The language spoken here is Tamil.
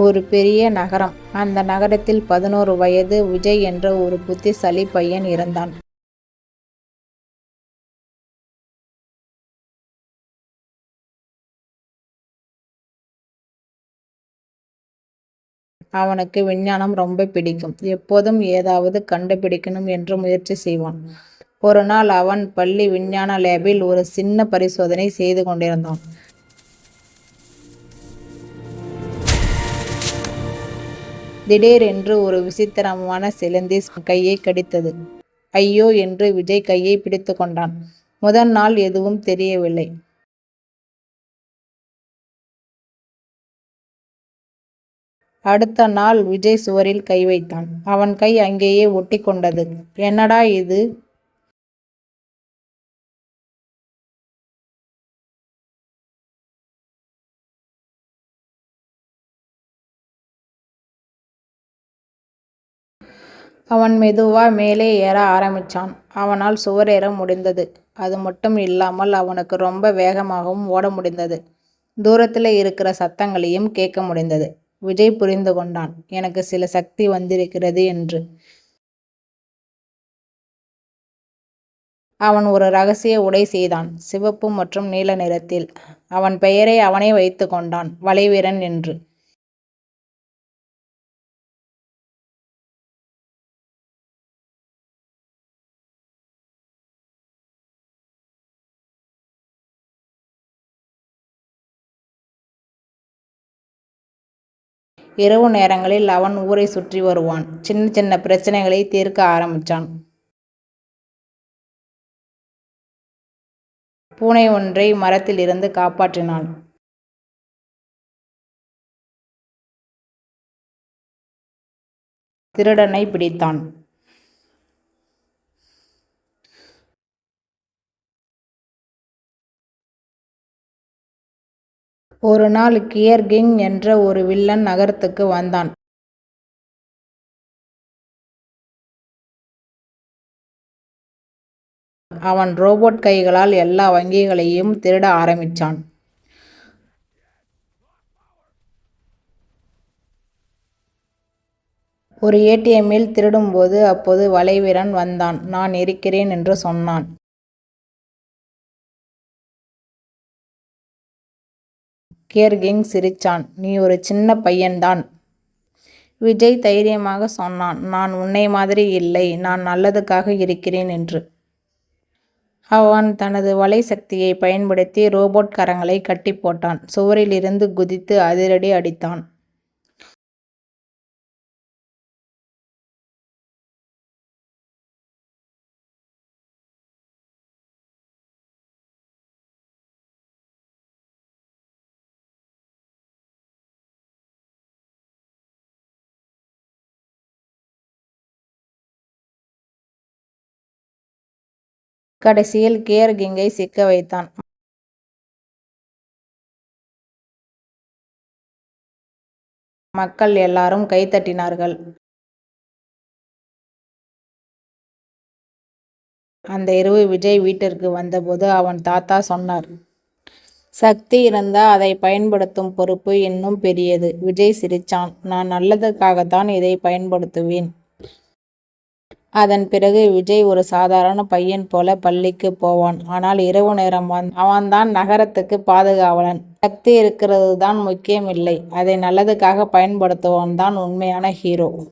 ஒரு பெரிய நகரம். அந்த நகரத்தில் 11 வயது விஜய் என்ற ஒரு புத்திசாலி பையன் இருந்தான். அவனுக்கு விஞ்ஞானம் ரொம்ப பிடிக்கும். எப்போதும் ஏதாவது கண்டுபிடிக்கணும் என்று முயற்சி செய்வான். ஒரு நாள் அவன் பள்ளி விஞ்ஞான லேபில் ஒரு சின்ன பரிசோதனை செய்து கொண்டிருந்தான். திடீரென்று ஒரு விசித்திரமான சிலந்தி கையை கடித்தது. ஐயோ என்று விஜய் கையை பிடித்து கொண்டான். முதல் நாள் எதுவும் தெரியவில்லை. அடுத்த நாள் விஜய் சுவரில் கை வைத்தான். அவன் கை அங்கேயே ஒட்டி கொண்டது. என்னடா இது? அவன் மெதுவா மேலே ஏற ஆரம்பிச்சான். அவனால் சுவரேற முடிந்தது. அது மட்டும் இல்லாமல் அவனுக்கு ரொம்ப வேகமாகவும் ஓட முடிந்தது. தூரத்தில் இருக்கிற சத்தங்களையும் கேட்க முடிந்தது. விஜய் புரிந்து கொண்டான், எனக்கு சில சக்தி வந்திருக்கிறது என்று. அவன் ஒரு ரகசிய உடை செய்தான், சிவப்பு மற்றும் நீல நிறத்தில். அவன் பெயரை அவனே வைத்து கொண்டான், வளைவீரன் என்று. இரவு நேரங்களில் அவன் ஊரை சுற்றி வருவான். சின்ன சின்ன பிரச்சனைகளை தீர்க்க ஆரம்பிச்சான். பூனை ஒன்றை மரத்தில் இருந்து காப்பாற்றினான். திருடனை பிடித்தான். ஒரு நாள் கியர் கிங் என்ற ஒரு வில்லன் நகரத்துக்கு வந்தான். அவன் ரோபோட் கைகளால் எல்லா வங்கிகளையும் திருட ஆரம்பிச்சான். ஒரு ஏடிஎம்மில் திருடும்போது அப்போது வளைவீரன் வந்தான். நான் இருக்கிறேன் என்று சொன்னான். கியர் கிங் சிரிச்சான். நீ ஒரு சின்ன பையன்தான். விஜய் தைரியமாக சொன்னான், நான் உன்னை மாதிரி இல்லை, நான் நல்லதுக்காக இருக்கிறேன் என்று. அவன் தனது வலை சக்தியை பயன்படுத்தி ரோபோட் கரங்களை கட்டி போட்டான். சுவரில் இருந்து குதித்து அதிரடி அடித்தான். கடைசியில் கியர் கிங்கை சிக்க வைத்தான். மக்கள் எல்லாரும் கைத்தட்டினார்கள். அந்த இரவு விஜய் வீட்டிற்கு வந்தபோது அவன் தாத்தா சொன்னார், சக்தி இருந்தா அதை பயன்படுத்தும் பொறுப்பு இன்னும் பெரியது. விஜய் சிரிச்சான். நான் நல்லதுக்காகத்தான் இதை பயன்படுத்துவேன். அதன் பிறகு விஜய் ஒரு சாதாரண பையன் போல பள்ளிக்கு போவான். ஆனால் இரவு நேரம் அவன்தான் நகரத்துக்கு பாதுகாவலன். சக்தி இருக்கிறது தான் முக்கியம் இல்லை, அதை நல்லதுக்காக பயன்படுத்துவன் தான் உண்மையான ஹீரோ.